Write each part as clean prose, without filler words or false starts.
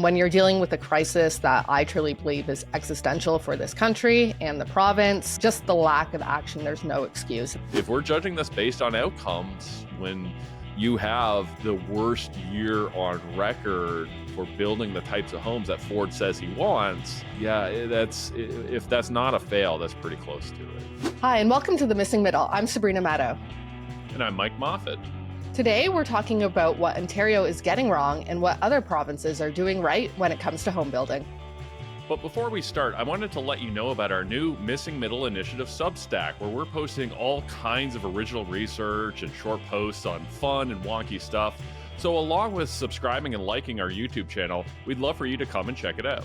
When you're dealing with a crisis that I truly believe is existential for this country and the province, just the lack of action, there's no excuse. If we're judging this based on outcomes, when you have the worst year on record for building the types of homes that Ford says he wants, if that's not a fail, that's pretty close to it. Hi, and welcome to The Missing Middle. I'm Sabrina Maddeaux. And I'm Mike Moffatt. Today, we're talking about what Ontario is getting wrong and what other provinces are doing right when it comes to home building. But before we start, I wanted to let you know about our new Missing Middle Initiative Substack, where we're posting all kinds of original research and short posts on fun and wonky stuff. So along with subscribing and liking our YouTube channel, we'd love for you to come and check it out.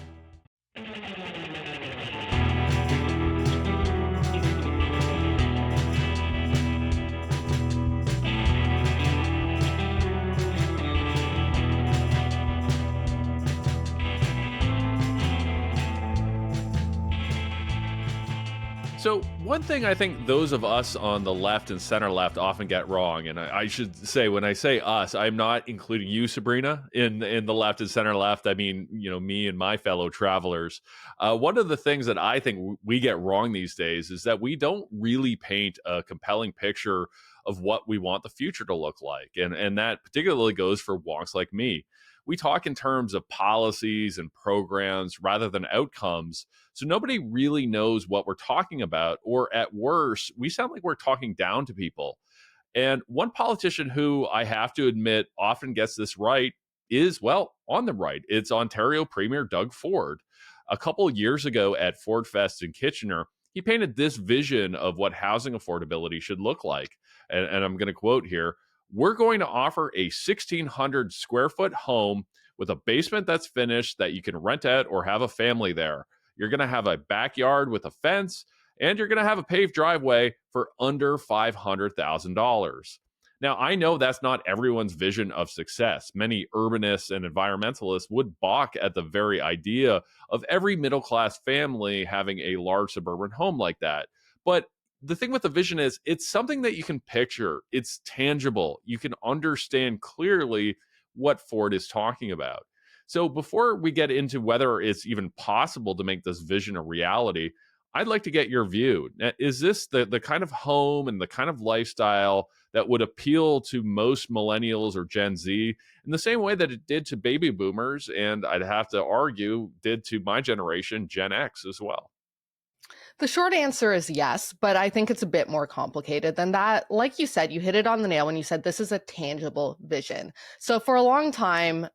So one thing I think those of us on the left and center left often get wrong, and I should say, when I say us, I'm not including you, Sabrina, in the left and center left. I mean, me and my fellow travelers. One of the things that I think we get wrong these days is that we don't really paint a compelling picture of what we want the future to look like. And that particularly goes for wonks like me. We talk in terms of policies and programs rather than outcomes. So nobody really knows what we're talking about, or at worst, we sound like we're talking down to people. And one politician who I have to admit often gets this right is, well, on the right. It's Ontario Premier Doug Ford. A couple of years ago at Ford Fest in Kitchener, he painted this vision of what housing affordability should look like. And I'm going to quote here: "We're going to offer a 1,600 square foot home with a basement that's finished that you can rent out or have a family there. You're going to have a backyard with a fence, and you're going to have a paved driveway for under $500,000. Now, I know that's not everyone's vision of success. Many urbanists and environmentalists would balk at the very idea of every middle-class family having a large suburban home like that. But the thing with the vision is it's something that you can picture. It's tangible. You can understand clearly what Ford is talking about. So before we get into whether it's even possible to make this vision a reality, I'd like to get your view. Is this the kind of home and the kind of lifestyle that would appeal to most millennials or Gen Z in the same way that it did to baby boomers, and I'd have to argue did to my generation, Gen X, as well? The short answer is yes, but I think it's a bit more complicated than that. Like you said, you hit it on the nail when you said this is a tangible vision. So for a long time,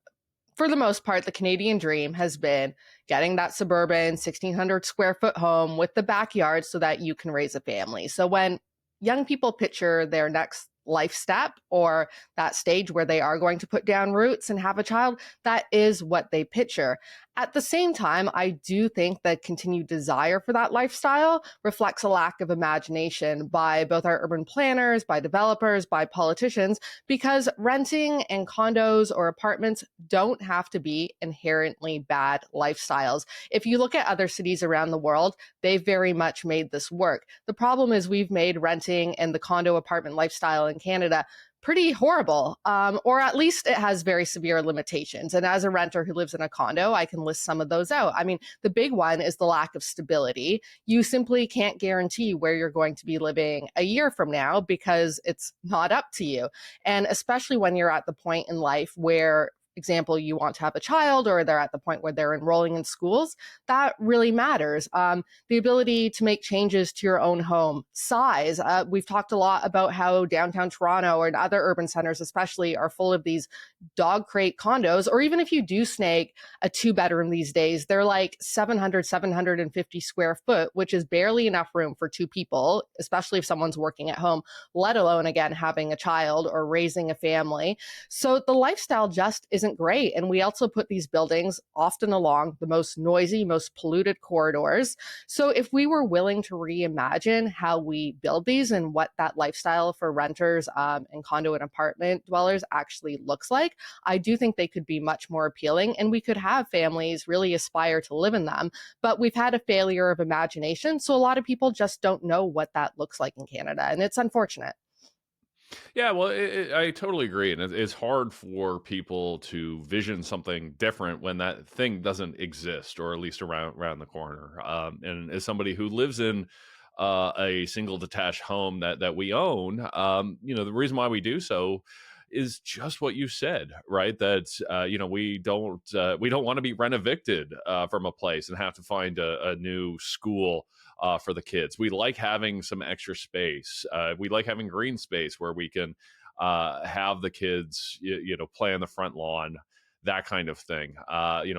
for the most part, the Canadian dream has been getting that suburban 1,600 square foot home with the backyard so that you can raise a family. So when young people picture their next life step or that stage where they are going to put down roots and have a child, that is what they picture. At the same time, I do think that continued desire for that lifestyle reflects a lack of imagination by both our urban planners, by developers, by politicians, because renting and condos or apartments don't have to be inherently bad lifestyles. If you look at other cities around the world, they've very much made this work. The problem is we've made renting and the condo apartment lifestyle in Canada pretty horrible, or at least it has very severe limitations. And as a renter who lives in a condo, I can list some of those out. I mean, the big one is the lack of stability. You simply can't guarantee where you're going to be living a year from now because it's not up to you. And especially when you're at the point in life where, example, you want to have a child or they're at the point where they're enrolling in schools, that really matters. The ability to make changes to your own home, size. We've talked a lot about how downtown Toronto and other urban centers especially are full of these dog crate condos, or even if you do snag a 2-bedroom these days, they're like 750 square foot, which is barely enough room for 2 people, especially if someone's working at home, let alone, again, having a child or raising a family. So the lifestyle just isn't great. And we also put these buildings often along the most noisy, most polluted corridors. So if we were willing to reimagine how we build these and what that lifestyle for renters and condo and apartment dwellers actually looks like, I do think they could be much more appealing and we could have families really aspire to live in them. But we've had a failure of imagination. So a lot of people just don't know what that looks like in Canada. And it's unfortunate. Yeah, well, I totally agree, and it's hard for people to vision something different when that thing doesn't exist, or at least around the corner. And as somebody who lives in a single detached home that we own, the reason why we do so is just what you said, right? That we don't want to be rent evicted from a place and have to find a new school for the kids. We like having some extra space. We like having green space where we can have the kids, play on the front lawn, that kind of thing.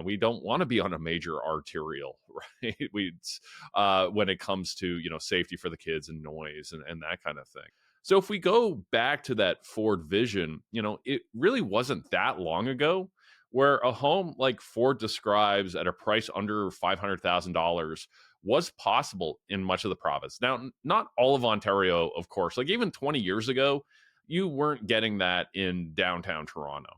We don't want to be on a major arterial, right? When it comes to safety for the kids and noise and that kind of thing. So if we go back to that Ford vision, it really wasn't that long ago where a home like Ford describes at a price under $500,000 was possible in much of the province. Now, not all of Ontario, of course. Like even 20 years ago, you weren't getting that in downtown Toronto.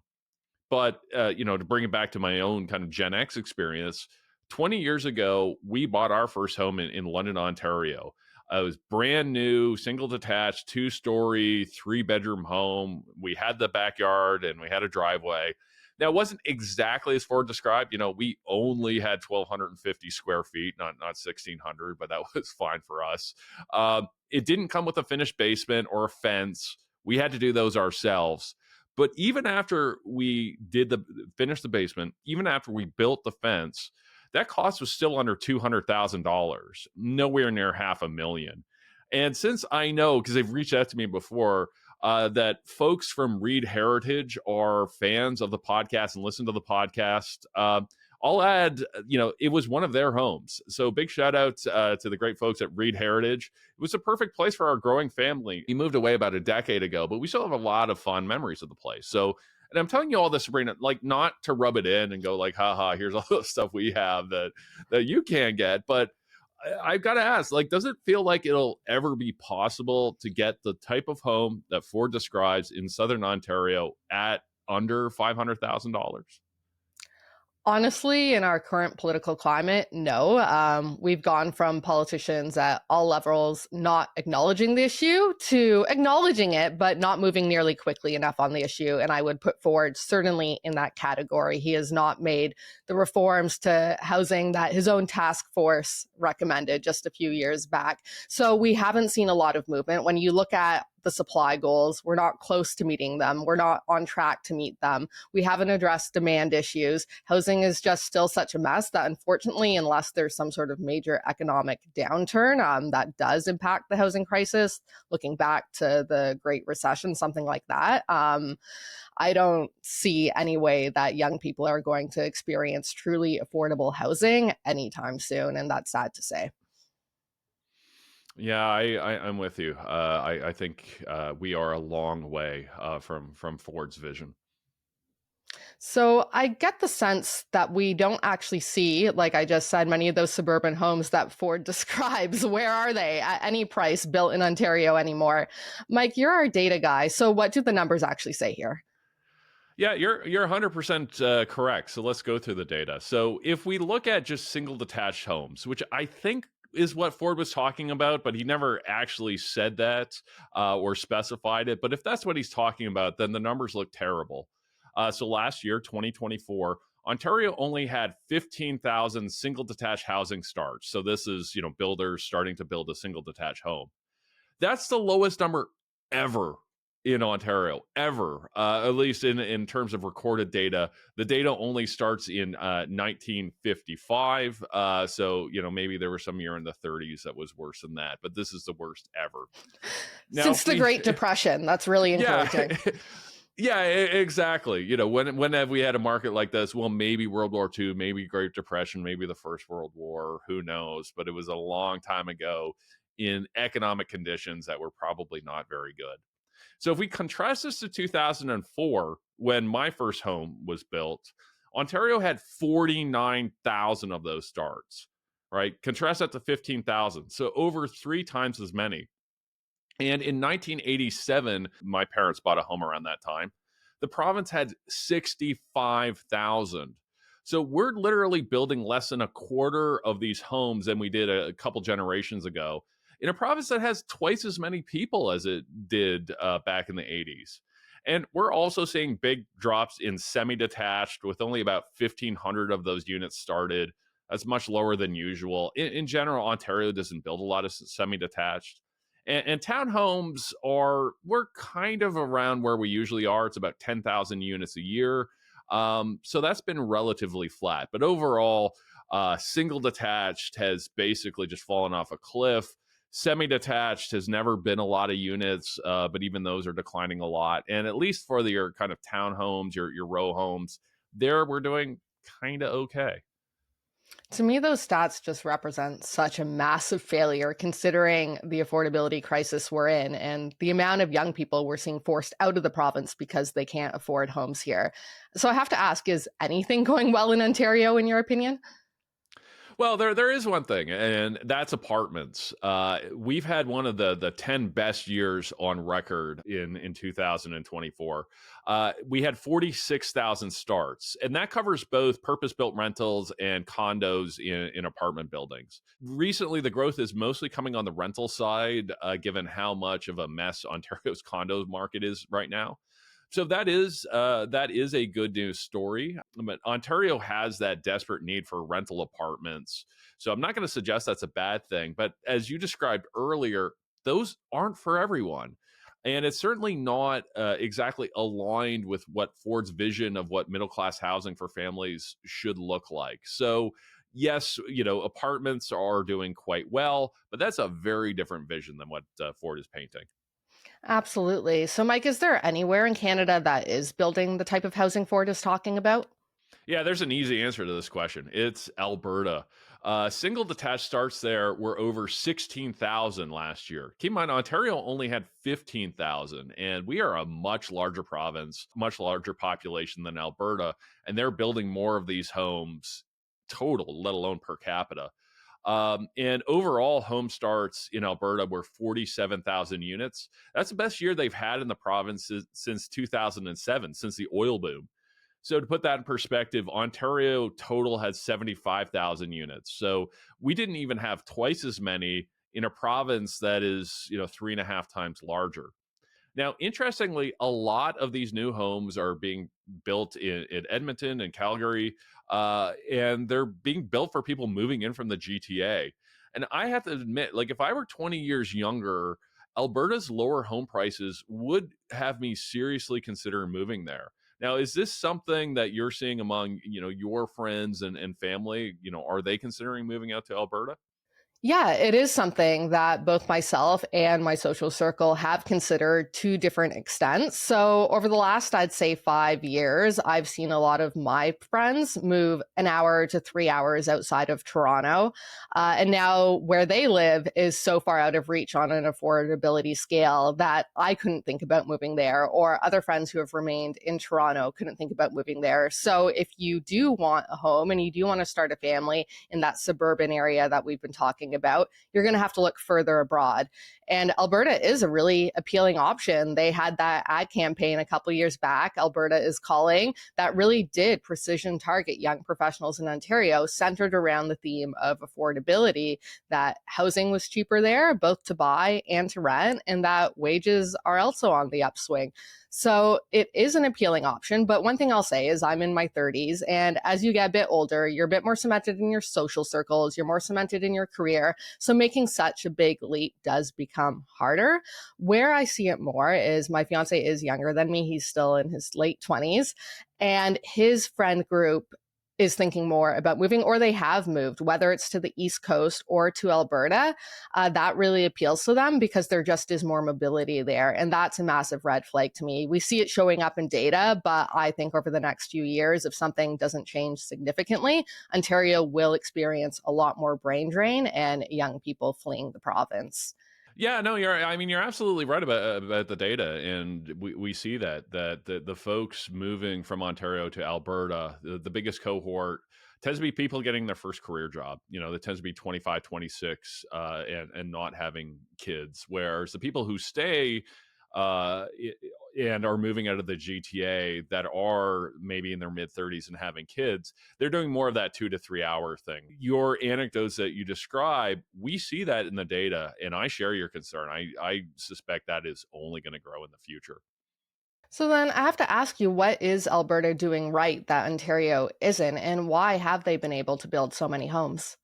But to bring it back to my own kind of Gen X experience, 20 years ago, we bought our first home in London, Ontario. It was brand new, single detached, 2-story, 3-bedroom home. We had the backyard and we had a driveway. Now, it wasn't exactly as Ford described. We only had 1,250 square feet, not 1,600, but that was fine for us. It didn't come with a finished basement or a fence. We had to do those ourselves. But even after we finish the basement, even after we built the fence, that cost was still under $200,000, nowhere near $500,000. And since I know, because they've reached out to me before, that folks from Reed Heritage are fans of the podcast and listen to the podcast, I'll add, it was one of their homes. So big shout out to the great folks at Reed Heritage. It was a perfect place for our growing family. He moved away about a decade ago, but we still have a lot of fond memories of the place. So, and I'm telling you all this, Sabrina, like not to rub it in and go like, haha, here's all the stuff we have that you can get. But I've got to ask, like, does it feel like it'll ever be possible to get the type of home that Ford describes in Southern Ontario at under $500,000? Honestly, in our current political climate, no. We've gone from politicians at all levels not acknowledging the issue to acknowledging it, but not moving nearly quickly enough on the issue. And I would put Ford certainly in that category. He has not made the reforms to housing that his own task force recommended just a few years back. So we haven't seen a lot of movement. When you look at the supply goals, we're not close to meeting them. We're not on track to meet them. We haven't addressed demand issues. Housing is just still such a mess that unfortunately, unless there's some sort of major economic downturn that does impact the housing crisis, looking back to the Great Recession, something like that, I don't see any way that young people are going to experience truly affordable housing anytime soon. And that's sad to say. Yeah, I'm with you. I think we are a long way from Ford's vision. So I get the sense that we don't actually see, like I just said, many of those suburban homes that Ford describes. Where are they at any price built in Ontario anymore? Mike, you're our data guy. So what do the numbers actually say here? Yeah, you're 100% correct. So let's go through the data. So if we look at just single detached homes, which I think is what Ford was talking about, but he never actually said that or specified it. But if that's what he's talking about, then the numbers look terrible. So last year, 2024, Ontario only had 15,000 single detached housing starts. So this is, builders starting to build a single detached home. That's the lowest number ever in Ontario, ever, at least in terms of recorded data. The data only starts in 1955. So, maybe there was some year in the 30s that was worse than that, but this is the worst ever. Now, Since the Great Depression, that's really yeah. encouraging. Yeah, exactly. When have we had a market like this? Well, maybe World War II, maybe Great Depression, maybe the First World War, who knows? But it was a long time ago in economic conditions that were probably not very good. So if we contrast this to 2004, when my first home was built, Ontario had 49,000 of those starts, right? Contrast that to 15,000. So over 3 times as many. And in 1987, my parents bought a home around that time. The province had 65,000. So we're literally building less than a quarter of these homes than we did a couple generations ago. in a province that has twice as many people as it did back in the 80s. And we're also seeing big drops in semi detached, with only about 1,500 of those units started. That's much lower than usual. In general, Ontario doesn't build a lot of semi detached. And townhomes we're kind of around where we usually are. It's about 10,000 units a year. So that's been relatively flat. But overall, single detached has basically just fallen off a cliff. Semi detached has never been a lot of units, but even those are declining a lot. And at least for your kind of townhomes, your row homes, there we're doing kind of okay. To me, those stats just represent such a massive failure considering the affordability crisis we're in and the amount of young people we're seeing forced out of the province because they can't afford homes here. So I have to ask, is anything going well in Ontario, in your opinion? Well, there is one thing, and that's apartments. We've had one of the 10 best years on record in 2024. We had 46,000 starts, and that covers both purpose built rentals and condos in apartment buildings. Recently, the growth is mostly coming on the rental side, given how much of a mess Ontario's condo market is right now. So that is a good news story. But Ontario has that desperate need for rental apartments. So I'm not going to suggest that's a bad thing. But as you described earlier, those aren't for everyone. And it's certainly not exactly aligned with what Ford's vision of what middle class housing for families should look like. So, yes, apartments are doing quite well, but that's a very different vision than what Ford is painting. Absolutely. So, Mike, is there anywhere in Canada that is building the type of housing Ford is talking about? Yeah, there's an easy answer to this question. It's Alberta. Single detached starts there were over 16,000 last year. Keep in mind, Ontario only had 15,000, and we are a much larger province, much larger population than Alberta, and they're building more of these homes total, let alone per capita. And overall, home starts in Alberta were 47,000 units. That's the best year they've had in the province since 2007, since the oil boom. So to put that in perspective, Ontario total has 75,000 units. So we didn't even have twice as many in a province that is, 3.5 times larger. Now, interestingly, a lot of these new homes are being built in Edmonton and Calgary, and they're being built for people moving in from the GTA. And I have to admit, like, if I were 20 years younger, Alberta's lower home prices would have me seriously consider moving there. Now, is this something that you're seeing among, your friends and family? Are they considering moving out to Alberta? Yeah, it is something that both myself and my social circle have considered to different extents. So, over the last, I'd say 5 years, I've seen a lot of my friends move an hour to 3 hours outside of Toronto. And now, where they live is so far out of reach on an affordability scale that I couldn't think about moving there, or other friends who have remained in Toronto couldn't think about moving there. So, if you do want a home and you do want to start a family in that suburban area that we've been talking about, you're going to have to look further abroad. And Alberta is a really appealing option. They had that ad campaign a couple years back, Alberta is Calling, that really did precision target young professionals in Ontario, centered around the theme of affordability, that housing was cheaper there, both to buy and to rent, and that wages are also on the upswing. So it is an appealing option. But one thing I'll say is I'm in my 30s. And as you get a bit older, you're a bit more cemented in your social circles, you're more cemented in your career. So making such a big leap does become harder. Where I see it more is my fiance is younger than me. He's still in his late 20s. And his friend group is thinking more about moving, or they have moved, whether it's to the East Coast or to Alberta. That really appeals to them because there just is more mobility there. And that's a massive red flag to me. We see it showing up in data, but I think over the next few years, if something doesn't change significantly, Ontario will experience a lot more brain drain and young people fleeing the province. Yeah, no, you're absolutely right about the data, and we see that the folks moving from Ontario to Alberta, the biggest cohort tends to be people getting their first career job. That tends to be 25, 26, and not having kids. Whereas the people who stay and are moving out of the GTA that are maybe in their mid 30s and having kids, they're doing more of that 2 to 3 hour thing. Your anecdotes that you describe, we see that in the data, and I share your concern. I suspect that is only going to grow in the future. So then I have to ask you, what is Alberta doing right that Ontario isn't, and why have they been able to build so many homes?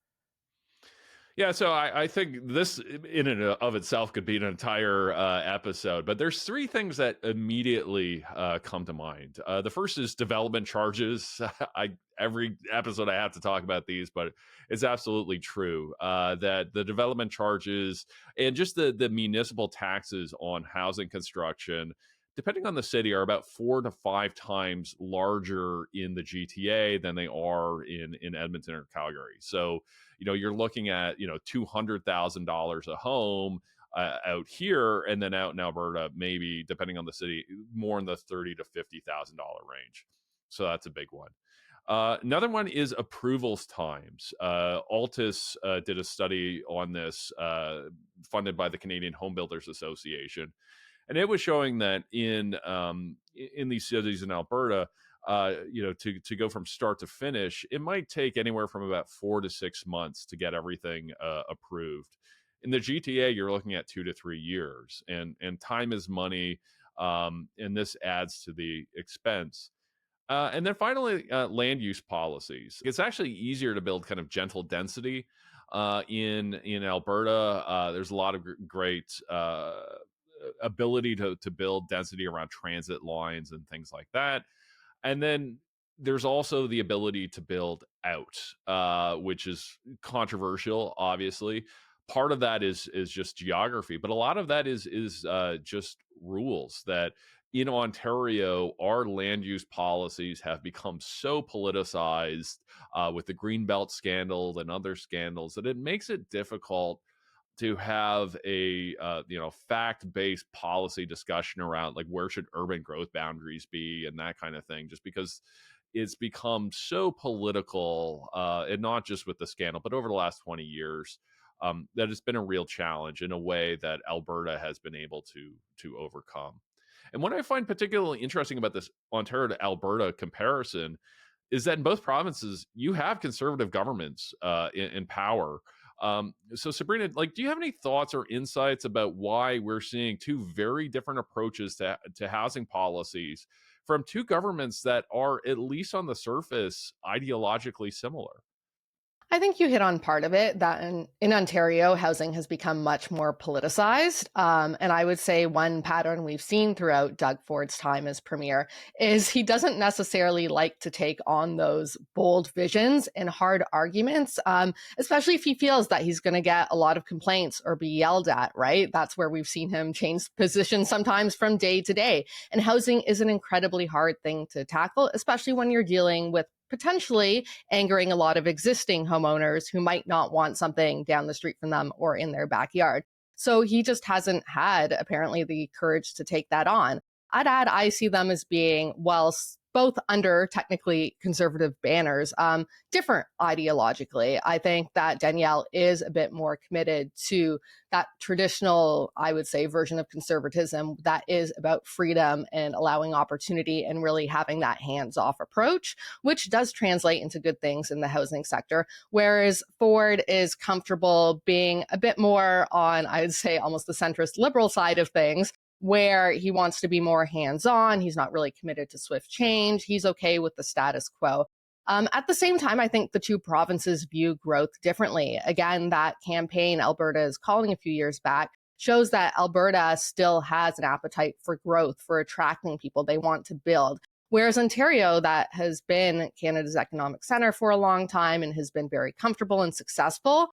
Yeah, so I think this in and of itself could be an entire episode, but there's three things that immediately come to mind. The first is development charges. I every episode I have to talk about these, but it's absolutely true that the development charges and just the municipal taxes on housing construction, depending on the city, are about 4 to 5 times larger in the GTA than they are in Edmonton or Calgary. So you're looking at $200,000 a home out here, and then out in Alberta, maybe depending on the city, more in the $30,000 to $50,000 range. So that's a big one. Another one is approvals times. Altus did a study on this, funded by the Canadian Home Builders Association, and it was showing that in these cities in Alberta, to go from start to finish, it might take anywhere from about 4 to 6 months to get everything approved. In the GTA, you're looking at 2 to 3 years, and time is money, and this adds to the expense. And then finally, land use policies. It's actually easier to build kind of gentle density in Alberta. There's a lot of great ability to build density around transit lines and things like that. And then there's also the ability to build out, which is controversial, obviously. Part of that is just geography, but a lot of that is just rules that in Ontario, our land use policies have become so politicized with the Greenbelt scandal and other scandals that it makes it difficult to have a fact-based policy discussion around like where should urban growth boundaries be and that kind of thing, just because it's become so political, and not just with the scandal but over the last 20 years, that it's been a real challenge in a way that Alberta has been able to overcome. And what I find particularly interesting about this Ontario to Alberta comparison is that in both provinces you have conservative governments in power. So Sabrina, like, do you have any thoughts or insights about why we're seeing two very different approaches to housing policies from two governments that are, at least on the surface, ideologically similar? I think you hit on part of it that in Ontario, housing has become much more politicized. And I would say one pattern we've seen throughout Doug Ford's time as premier is he doesn't necessarily like to take on those bold visions and hard arguments, especially if he feels that he's going to get a lot of complaints or be yelled at, right? That's where we've seen him change positions sometimes from day to day. And housing is an incredibly hard thing to tackle, especially when you're dealing with potentially angering a lot of existing homeowners who might not want something down the street from them or in their backyard. So he just hasn't had apparently the courage to take that on. I'd add, I see them as being, well, both under technically conservative banners, different ideologically. I think that Danielle is a bit more committed to that traditional, I would say, version of conservatism that is about freedom and allowing opportunity and really having that hands-off approach, which does translate into good things in the housing sector. Whereas Ford is comfortable being a bit more on, I would say, almost the centrist liberal side of things, where he wants to be more hands-on. He's not really committed to swift change. He's okay with the status quo. At the same time, I think the two provinces view growth differently. Again, that campaign Alberta is calling a few years back shows that Alberta still has an appetite for growth, for attracting people. They want to build. Whereas Ontario, that has been Canada's economic center for a long time and has been very comfortable and successful,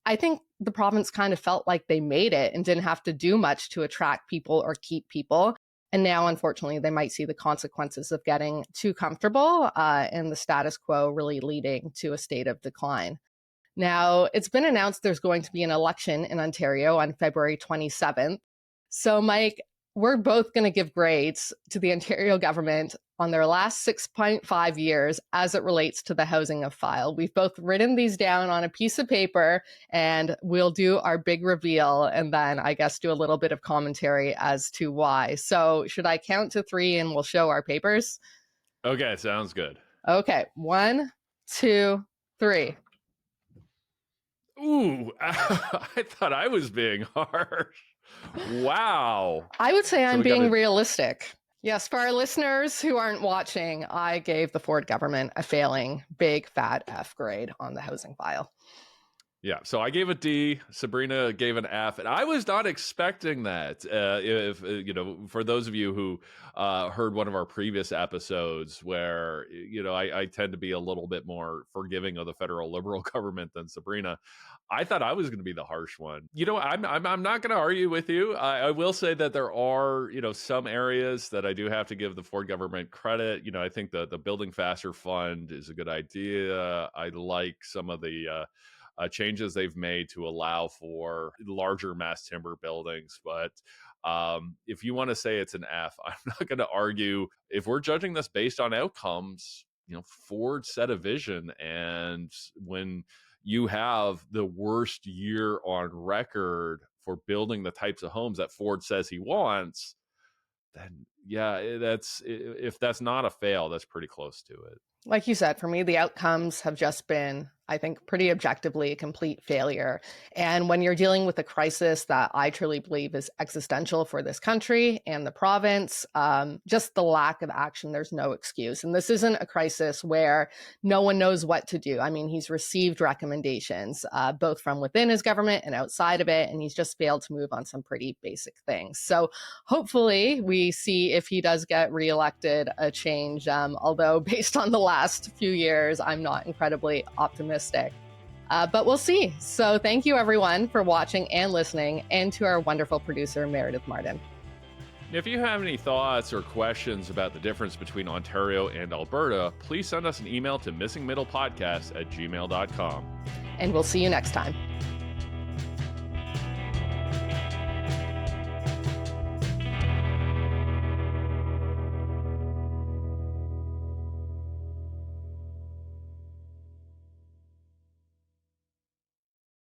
I think the province kind of felt like they made it and didn't have to do much to attract people or keep people. And now, unfortunately, they might see the consequences of getting too comfortable and the status quo really leading to a state of decline. Now, it's been announced there's going to be an election in Ontario on February 27th. So, Mike, we're both going to give grades to the Ontario government on their last 6.5 years as it relates to the housing of file. We've both written these down on a piece of paper, and we'll do our big reveal and then I guess do a little bit of commentary as to why. So should I count to 3 and we'll show our papers? Okay, sounds good. Okay, 1, 2, 3. Ooh, I thought I was being harsh. Wow. I would say I'm we being gotta- realistic. Yes, for our listeners who aren't watching, I gave the Ford government a failing big fat F grade on the housing file. Yeah, so I gave a D. Sabrina gave an F, and I was not expecting that. If for those of you who heard one of our previous episodes, where I tend to be a little bit more forgiving of the federal liberal government than Sabrina, I thought I was going to be the harsh one. I'm not going to argue with you. I will say that there are some areas that I do have to give the Ford government credit. I think the Building Faster Fund is a good idea. I like some of the changes they've made to allow for larger mass timber buildings. But if you want to say it's an F, I'm not going to argue. If we're judging this based on outcomes, Ford set a vision. And when you have the worst year on record for building the types of homes that Ford says he wants, then yeah, if that's not a fail, that's pretty close to it. Like you said, for me, the outcomes have just been, I think, pretty objectively a complete failure. And when you're dealing with a crisis that I truly believe is existential for this country and the province, just the lack of action, there's no excuse. And this isn't a crisis where no one knows what to do. I mean, he's received recommendations, both from within his government and outside of it, and he's just failed to move on some pretty basic things. So hopefully we see, if he does get reelected, a change, although based on the last few years, I'm not incredibly optimistic. But we'll see. So thank you, everyone, for watching and listening, and to our wonderful producer, Meredith Martin. If you have any thoughts or questions about the difference between Ontario and Alberta, please send us an email to missingmiddlepodcast@gmail.com. And we'll see you next time.